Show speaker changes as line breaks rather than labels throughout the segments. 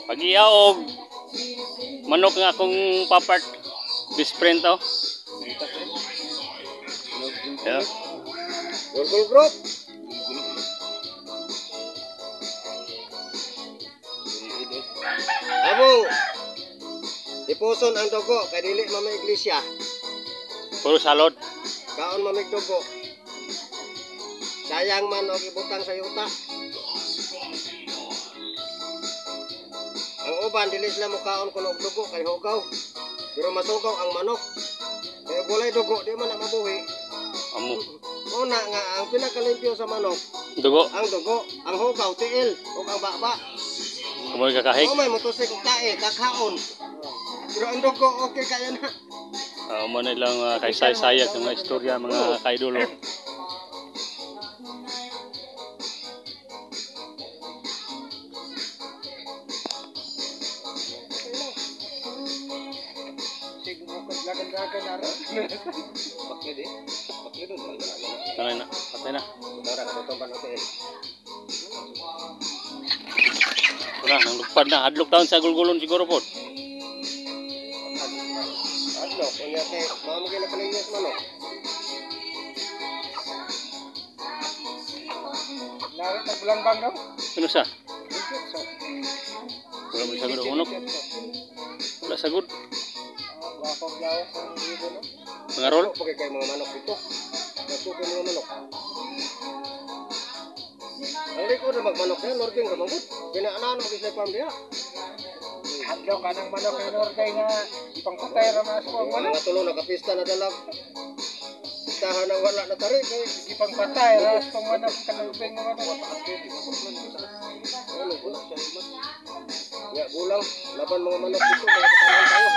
Pag-iyaw og manok nga akong papart best friend to. Yeah.
Gulgul group. Among ipuson ang dugo kay dili mamay iglesia.
Puro salot.
Kaon mamig dugo. Sayang man og ibutang sa yuta. Ang uban dili sila mukaon kuno og dugo kay hugaw. Pero masugaw ang manok. Kaya bulay dugo di man na mabuhi.
Amo.
Una nga ang pinakalimpyo sa manok,
Dugo.
ang dugo, ang hugaw tiil ug ang baba.
Kumoy kakahig.
O may motosik og tae, kakhaon. Pero ang dugo okay kaya na.
Mo na lang kay say-sayag ng mga istorya mga kaidolo. Tanay na, patay na. Wala, nang lupad na. Hadlok taon sa gulgulon siguro po.
Adlok, unya kay mao mo gina kalinyas manok. Narit ang bulangbang daw.
Ano sa? Wala mo sagod ang unok. Wala sagod. Mga roll?
Pagay kay mga manok dito. Nasuko mga manok. Ang likod na magmanok yan, Lording ka magut. Pinaanan mo kisay pam diya.
Hadlaw ka ng manok kay Lording nga ipangpatay ra mas ko ang manok.
Mga tulo nakapista na dalag. Pistahan na wala na tari kay
Ipangpatay ra sa manok ka Lording nga manok.
Ya bulang, laban mga manok dito, mga katalan tayo.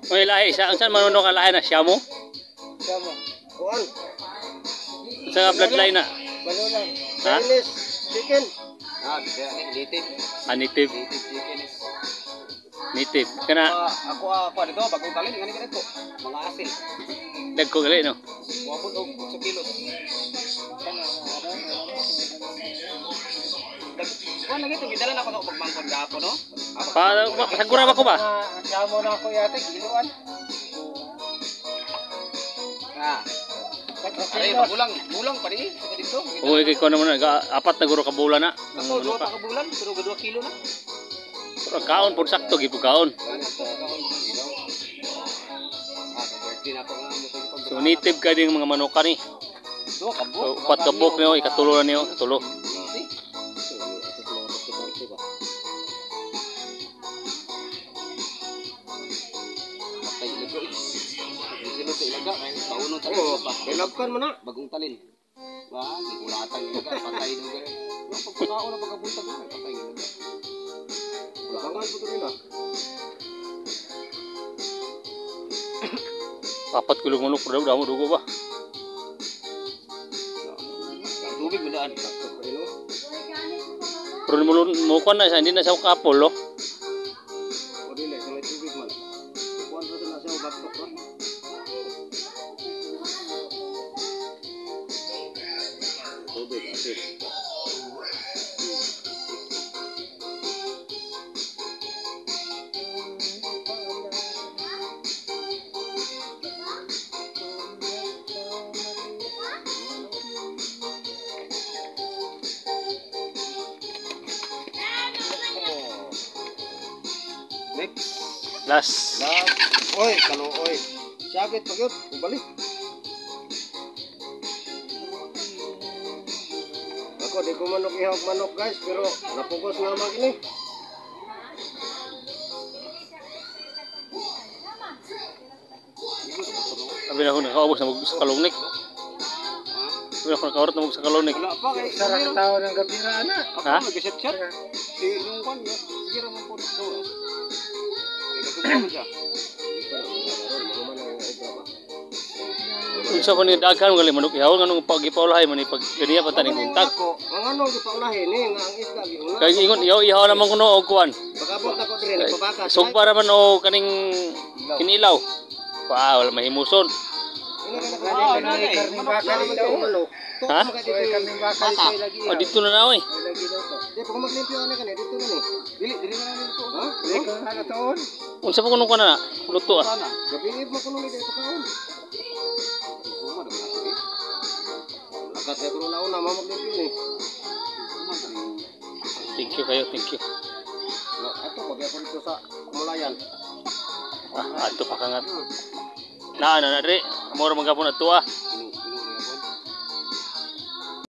May lahi, saan manunok ang lahi na? Siya mo?
Siya mo.
Kuan,
Sa bloodline na?
Balulan.
Ha?
Chinese chicken.
Native.
Native.
Chicken.
Native. Kana,
Ako dito bagong talin ngani ganito. Mga asin.
dagko gali no?
Wapod og 8 kilos. Kuan lagi to gidala na ko pagmangkon gapo no.
Sagura ba ko ba?
Samo na ako yate kiluan. Ay, bulang pa rin sa dito.
Uy, kay ko naman apat na guro ka bulan na.
Ako 2 pa ka bulan pero 2 kilo na.
Pero kaon pud sakto gipu kaon. So native ka ding mga manok ni. So upat ka bok niyo, ikatulo na niyo, katulo.
Oh, ilabkan mo na.
Bagong talin. Wah, gigulatan ilaga, patay do gani. Pagkakaon na pagkapunta do, patay ilaga.
Labangan po nila.
Apat kilo manok pero damo dugo ba?
Tubig mo daan.
Pero mo kon na hindi na sa kapol lo.
O dili, kung may tubig man. Kuan ra na siya baktok ra. Tubig asin.
Last.
Oy, kano oy. Sakit pa gyud, ubalik. Ako di ko manok ihawak manok guys, pero napugos na mag ini.
Abi na ko nakaubos na sa kalungnik. Abi na ko nakaurot na sa kalungnik.
Wala pa kay sarang tao ng gabira ana.
Ha?
Ako nag-chat. Si yung kon, gira mo po do.
Unsa ko ni daghan gali manok ihawon nganong pag-ipaulahay man pag ganiya pa tani buntag.
Ang ano gipaulahin ni nga ang isda giuna.
Kay ingon ihaw naman kuno og kuan.
Pagabot ako dire nagpabakas.
Sugba raman o kaning kinilaw. Wala mahimuson.
Karning baka daw.
Ha?
Makadito
kaming bakal
bata.
kay lagi.
Oh, dito na na oy.
Ay lagi daw to.
Di pag maglimpyo na kanina dito na ni.
Dili na nito.
Ha?
Dili ko na toon.
Unsa pa kuno ka na? Luto ah.
Sana.
Gabi mo kuno ni dito kaon.
Uma daw na to.
Lakat sa kuno laon na maglimpyo ni.
Uma daw.
Thank you kayo, thank you.
Ato pag ako dito sa Kumulayan.
Ah, ato pa kangat. Na dre. Amo ra magapon ato ah.